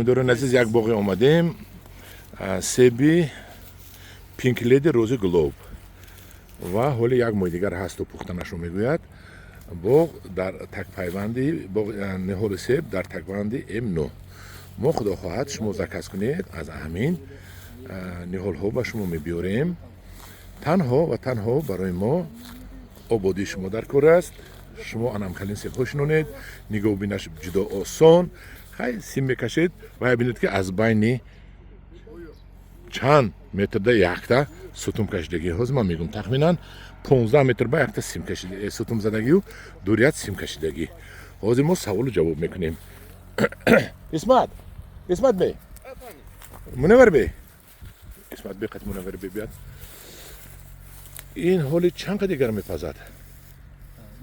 دوران عزیز یک باقی آمدیم سیبی پینک لیدی روز گلوب و حالی یک ماه دیگر هست و پختنشو میگوید باغ در تک پیوندی باغ نهال سیب در تک پیوندی M9 ما خدا خواهد شما زکس کنید از همین نهال ها به شما میبیاریم تنها و تنها برای ما آبادی شما در کار است شما انم کلین سیب ها شنونید نگاه بینش جدا آسان خیلی سیم میکشید و ببینید که از بین چند متر ده یکتا ستون کشیدگی هست من میگم تقریبا 15 متر با یکتا سیم کشیدگی ستون زدگی و دوریت سیم کشیدگی حاضر ما سوال جواب میکنیم اسمت بی منور بی اسمت بی قد منور بی بیاد این حالی چند دیگر میپزد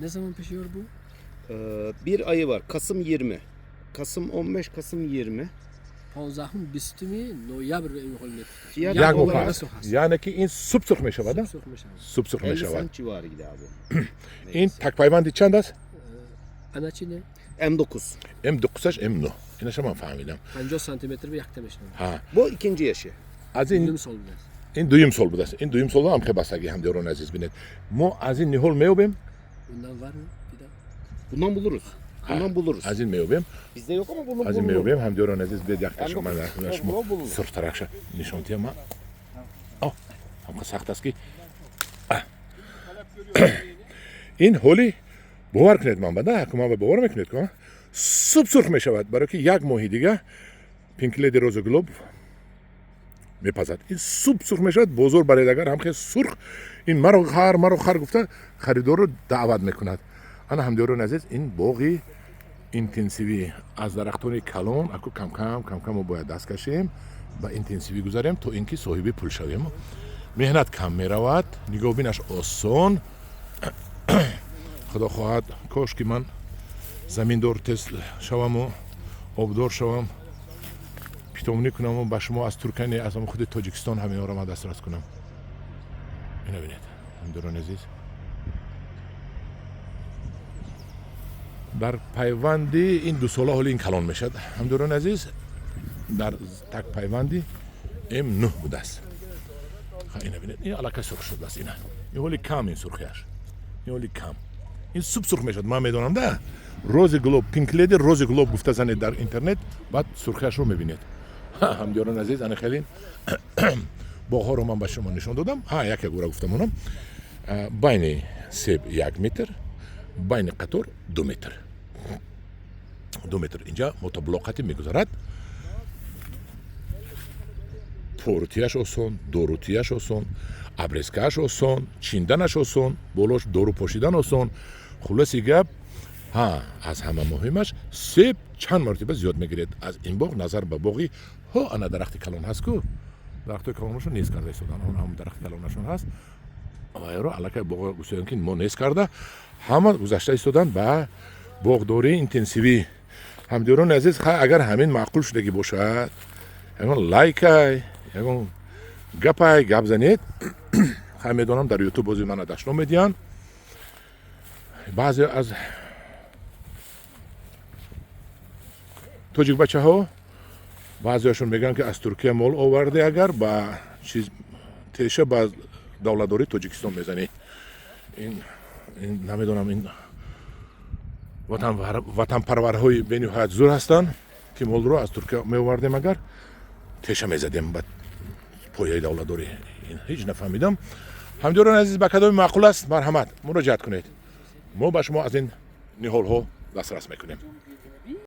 Ne zaman pişiyor bu? Bir ayı var. Kasım 20. Kasım 15, Kasım 20. 15 بیستم نوامبر این حال میاد. Fiyat یک olarak مفصل یعنی که این سوپ سرخ میشود سرخ میشه. سوپ سرخ 50 میشود cent civarı gidiyor abi. این تک پیوندی چند است انا چی نه؟ M9. M9 M9 اینش من فهمیدم 50 سانتی متر به یکتا میشه. ها Bu ikinci yaşı. از این Düğüm sol biraz. این دویم سال بود است این دویم سال هم خیلی بستگی هم دیرون عزیز بینید ما از این نهال میوبیم Bundan var mı? Bir de. Bundan buluruz. Bundan buluruz. از این میوبیم Bizde yok ama bulur. از این bulunur. میوبیم هم دیرون عزیز بید یک تا هم شما bulunur. در هم bulunur. سرخ ترخش نشانتی ما هم که سخت است که این حالی باور کنید من بده که ما باور میکنید که سوپ سرخ میشود برای که یک ماه دیگه پینک لیدی روز گلوب میپزد این سوپ سرخ میشود بزرگ بریدگر هم خیلی سرخ این مرو خر گفته خریدار رو دعوت میکند انا هم دیرون عزیز این باقی اینتنسیوی از درختان کلان اکو کم کم باید دست کشیم با اینتنسیوی گذاریم تو اینکه صاحب پول شویم مهنت کم میرود نگاه بینش آسان خدا خواهد کاش که من زمین دار تست شوم و آبدار شوم پیتامونی کنم و به شما از ترکیه از خود تاجیکستان همین ها را من دسترس کنم اینو بینید همداران عزیز در پیوندی این دو ساله حالی این کلان میشد همداران عزیز در تک پیوندی M9 بوده است اینو بینید این علاقه سرخ شده است این حالی کم این سرخیش این حالی کم این سوپ سرخ میشد من میدونم ده روز گلوب پینک لیدی روز گلوب گفته زنید در اینترنت بعد سرخیش رو میبینید همداران عزیز انا خیلی باغ رو من به شما نشان دادم یک گوره گفتم اونم بین سیب 1 متر بین قطار 2 متر 2 متر اینجا مطابقاتی میگذارد پورتیش آسان دوروتیش آسان ابرزکش آسان چیندنش آسان بالاش دورو پوشیدن آسان خلاصی گپ از همه مهمش سیب چند مرتبه زیاد میگیرید از این باغ نظر به باقی انا درخت کلان هست کو درخت کلانشون نیست کرده ایستادن اون هم درخت کلانشون هست و یارو علاقه باغ گوشتن که ما نیست کرده همه گذشته ایستادن به باغداری اینتنسیوی همدیران عزیز اگر همین معقول شدگی باشد یکون لایک یکون گپ زنید همه دونم در یوتیوب بازی من داشتم میدین بعضی از توجیک بچه ها بعضی هاشون میگن که از ترکیه مال آورده اگر با چیز تیشه با دولتداری تاجیکستان میزنی این نمیدونم این وطن پرورهای بین‌المللی زور هستن که مال رو از ترکیه می آوردیم اگر تیشه میزدیم با پایه دولتداری این هیچ نفهمیدم همدیران عزیز به کدام معقول است مرحمت مراجعت کنید ما به شما از این نهال ها دسترس میکنیم